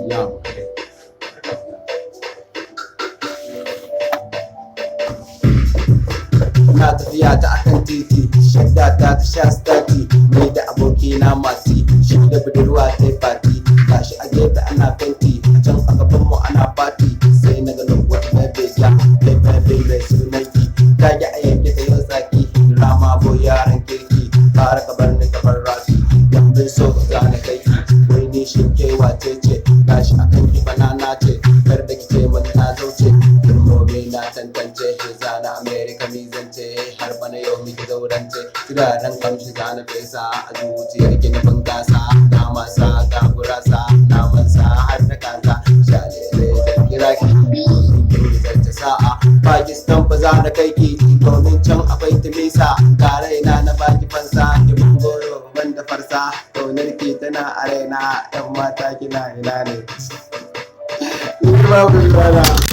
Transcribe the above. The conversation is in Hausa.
Yum. Na tafiya ta akan titi, shadda ta sha stati, ni da abokina masu shi da budurwa ta yi fati, gashi a gefe ana fenti, a can a gaban mu ana fati, sai na gano wata mai beja, mai sunanki, ta yi a yanke ta yau tsaki, rama bo yaran kirki, fara kabar ni kabar rasu, yan bin so ka gane kai, wai ni shi ke wace ce, gashi akan ki banana ce, kar da ki ce mani na zauce, girmomi na tantance, zana America ni zance, har bana yau miki zaurance, turaren kamshi zana fesa, a zuciyar ki na bangasa, na masa ga gurasa, na mansa har da kaza, shalele zan kira ki, kin zance sa'a, Pakistan ba za na kai ki, domin can akwai timisa, ga raina na baki fansa, ki mun goro ban da farsa, kaunar ki tana a raina, yan mata kina ina ne. Ni babu rana.